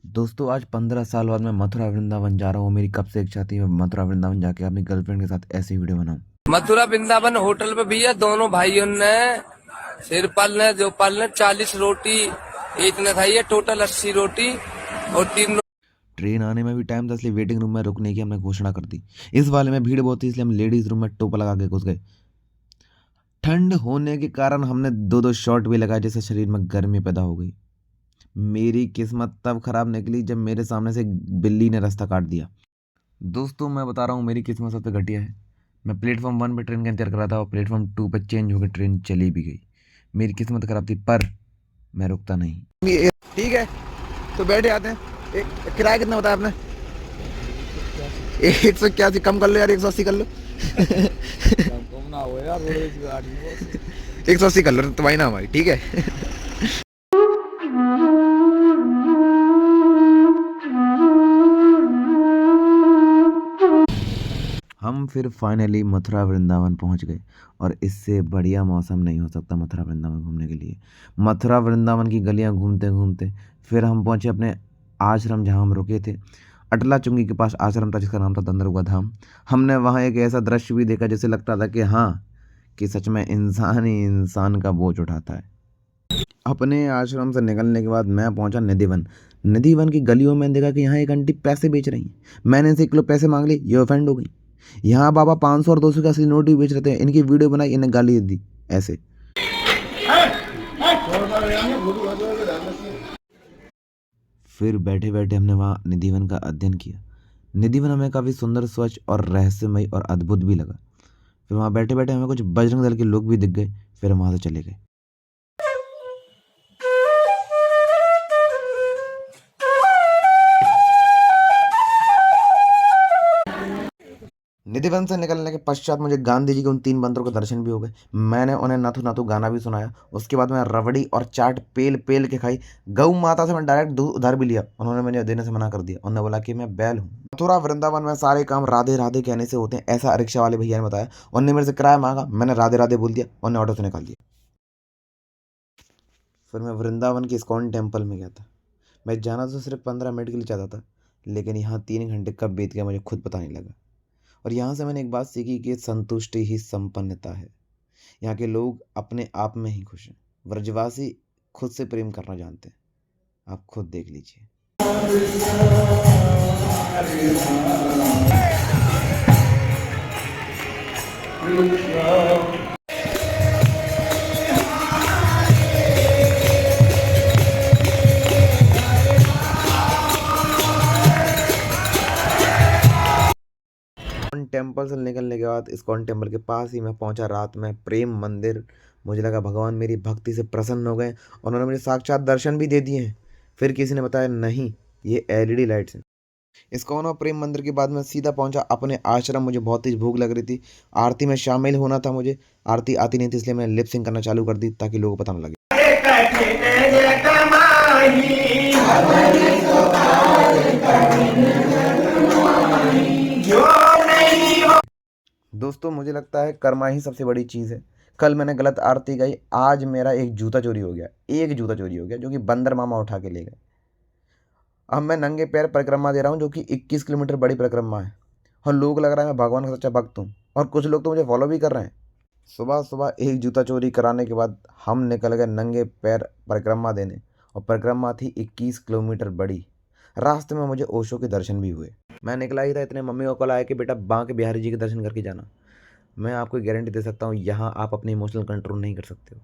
दोस्तों आज 15 साल बाद मैं मथुरा वृंदावन जा रहा हूँ। मेरी कब से इच्छा थी मैं मथुरा वृंदावन जाके अपनी गर्लफ्रेंड के साथ ऐसी वीडियो बनाऊं। मथुरा वृंदावन होटल पे भैया दोनों भाइयों ने सिरपल ने जो पल ने 40 रोटी, एक ने खाई है टोटल 80 रोटी और 3। ट्रेन आने में भी टाइम था, इसलिए वेटिंग रूम में रुकने की हमने घोषणा कर दी। इस वाले में भीड़ बहुत थी, इसलिए हम लेडीज रूम में टोपा लगा के घुस गए। ठंड होने के कारण हमने दो दो शॉट भी लगाए, जिससे शरीर में गर्मी पैदा हो गई। मेरी किस्मत तब खराब निकली जब मेरे सामने से एक बिल्ली ने रास्ता काट दिया। दोस्तों मैं बता रहा हूँ, मेरी किस्मत सबसे घटिया है। मैं प्लेटफॉर्म 1 पे ट्रेन का इंतजार कर रहा था और प्लेटफॉर्म 2 पे चेंज होकर ट्रेन चली भी गई। मेरी किस्मत खराब थी, पर मैं रुकता नहीं। ठीक है, तो बैठे आते हैं। एक किराया कितना बताया आपने? 181। कम कर लो यार, 180 कर लो। कम ना हो यार, रोडवेज की गाड़ी है। 180 कर लो, तुम्हारी ना हमारी, ठीक है। हम फिर फाइनली मथुरा वृंदावन पहुंच गए और इससे बढ़िया मौसम नहीं हो सकता मथुरा वृंदावन घूमने के लिए। मथुरा वृंदावन की गलियां घूमते घूमते फिर हम पहुंचे अपने आश्रम जहां हम रुके थे। अटला चुंगी के पास आश्रम था, जिसका नाम था दंदरुआ धाम। हमने वहां एक ऐसा दृश्य भी देखा जिससे लगता था कि हाँ, कि सच में इंसान ही इंसान का बोझ उठाता है। अपने आश्रम से निकलने के बाद मैं पहुंचा निधिवन। निधिवन की गलियों में देखा कि यहाँ एक आंटी पैसे बेच रही हैं। मैंने इनसे 1 किलो पैसे मांग लिए, ये ऑफेंड हो गई। यहाँ बाबा 500 और 200 के असली नोट भी बेच रहे थे। इनकी वीडियो बनाई, इन्हें गाली दी ऐसे। फिर बैठे बैठे हमने वहाँ निधिवन का अध्ययन किया। निधिवन हमें काफ़ी सुंदर, स्वच्छ और रहस्यमय और अद्भुत भी लगा। फिर वहाँ बैठे बैठे हमें कुछ बजरंग दल के लोग भी दिख गए। फिर हम वहाँ से चले गए। निधिवन से निकलने के पश्चात मुझे गांधी जी के उन 3 बंदरों के दर्शन भी हो गए। मैंने उन्हें नाथू नाथू गाना भी सुनाया। उसके बाद मैं रबड़ी और चाट पेल पेल के खाई। गऊ माता से मैं डायरेक्ट दूध उधार भी लिया। उन्होंने मुझे देने से मना कर दिया। उन्होंने बोला कि मैं बैल हूँ। मथुरा वृंदावन में सारे काम राधे राधे कहने से होते हैं, ऐसा रिक्शा वाले भैया ने बताया। उन्होंने मेरे से किराया मांगा, मैंने राधे राधे बोल दिया। उन्होंने ऑटो से निकाल दिया। फिर मैं वृंदावन के इस्कॉन टेम्पल में गया था। मैं जाना तो सिर्फ 15 मिनट के लिए चाहता था, लेकिन यहाँ 3 घंटे कब बीत गया मुझे खुद पता नहीं लगा। और यहाँ से मैंने एक बात सीखी कि संतुष्टि ही संपन्नता है। यहाँ के लोग अपने आप में ही खुश हैं। व्रजवासी खुद से प्रेम करना जानते हैं। आप खुद देख लीजिए। इस्कॉन टेम्पल से निकलने के बाद इस्कॉन टेम्पल के पास ही मैं पहुंचा रात में प्रेम मंदिर। मुझे लगा भगवान मेरी भक्ति से प्रसन्न हो गए। उन्होंने मुझे साक्षात दर्शन भी दे दिए हैं। फिर किसी ने बताया नहीं, ये एलईडी लाइट्स हैं। इस्कॉन और प्रेम मंदिर के बाद मैं सीधा पहुंचा अपने आश्रम। मुझे बहुत तेज भूख लग रही थी। आरती में शामिल होना था मुझे। आरती आती नहीं थी, इसलिए मैंने लिप सिंक करना चालू कर दी ताकि लोगों को पता न लगे। दोस्तों मुझे लगता है कर्मा ही सबसे बड़ी चीज़ है। कल मैंने गलत आरती गाई, आज मेरा एक जूता चोरी हो गया। एक जूता चोरी हो गया जो कि बंदर मामा उठा के ले गए। अब मैं नंगे पैर परिक्रमा दे रहा हूँ, जो कि 21 किलोमीटर बड़ी परिक्रमा है। और लोग लग रहा है मैं भगवान का सच्चा भक्त हूँ। और कुछ लोग तो मुझे फॉलो भी कर रहे हैं। सुबह सुबह एक जूता चोरी कराने के बाद हम निकल गए नंगे पैर परिक्रमा देने। और परिक्रमा थी 21 किलोमीटर बड़ी। रास्ते में मुझे ओशो के दर्शन भी हुए। मैं निकला ही था, इतने मम्मी को कॉल आया कि बेटा बांके बिहारी जी के दर्शन करके जाना। मैं आपको गारंटी दे सकता हूँ, यहाँ आप अपने इमोशनल कंट्रोल नहीं कर सकते हो।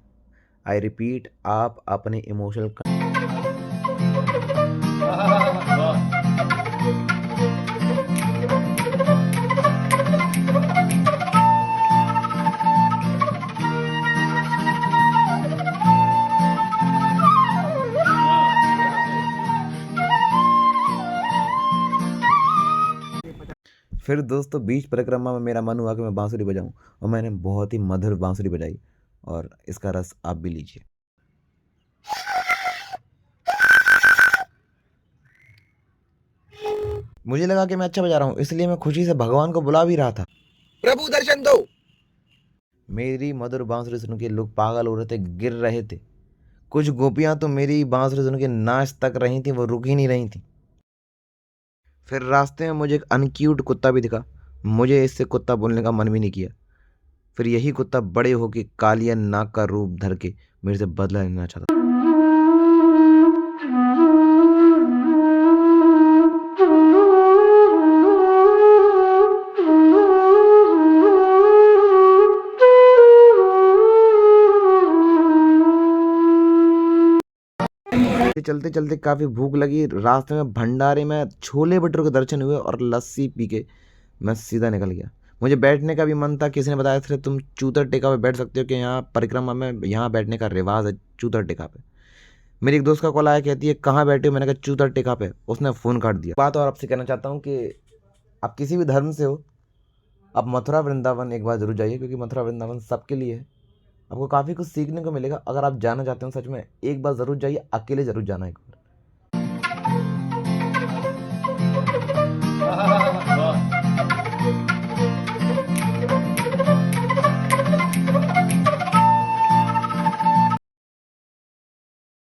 आई रिपीट, आप अपने इमोशनल। फिर दोस्तों बीच परिक्रमा में मेरा मन हुआ कि मैं बांसुरी बजाऊं, और मैंने बहुत ही मधुर बांसुरी बजाई। और इसका रस आप भी लीजिए। मुझे लगा कि मैं अच्छा बजा रहा हूँ, इसलिए मैं खुशी से भगवान को बुला भी रहा था। प्रभु दर्शन दो। मेरी मधुर बांसुरी सुन के लोग पागल हो रहे थे, गिर रहे थे। कुछ गोपियां तो मेरी बांसुरी सुन के नाच तक रही थी, वो रुक ही नहीं रही थी। फिर रास्ते में मुझे एक अनक्यूट कुत्ता भी दिखा। मुझे इससे कुत्ता बोलने का मन भी नहीं किया। फिर यही कुत्ता बड़े होके कालिया नाग का रूप धर के मेरे से बदला लेना चाहता। चलते चलते काफ़ी भूख लगी। रास्ते में भंडारे में छोले भटूरे के दर्शन हुए और लस्सी पी के मैं सीधा निकल गया। मुझे बैठने का भी मन था। किसी ने बताया था तुम चूतर टेका पे बैठ सकते हो कि यहाँ परिक्रमा में यहाँ बैठने का रिवाज है चूतर टेका पे। मेरी एक दोस्त का कॉल आया, कहती है कहाँ बैठे हो? मैंने कहा चूतर टेका पे। उसने फ़ोन काट दिया। बात और आपसे कहना चाहता हूँ कि आप किसी भी धर्म से हो, आप मथुरा वृंदावन एक बार ज़रूर जाइए, क्योंकि मथुरा वृंदावन सबके लिए है। आपको काफ़ी कुछ सीखने को मिलेगा। अगर आप जाना चाहते हो सच में, एक बार ज़रूर जाइए, अकेले ज़रूर जाना है।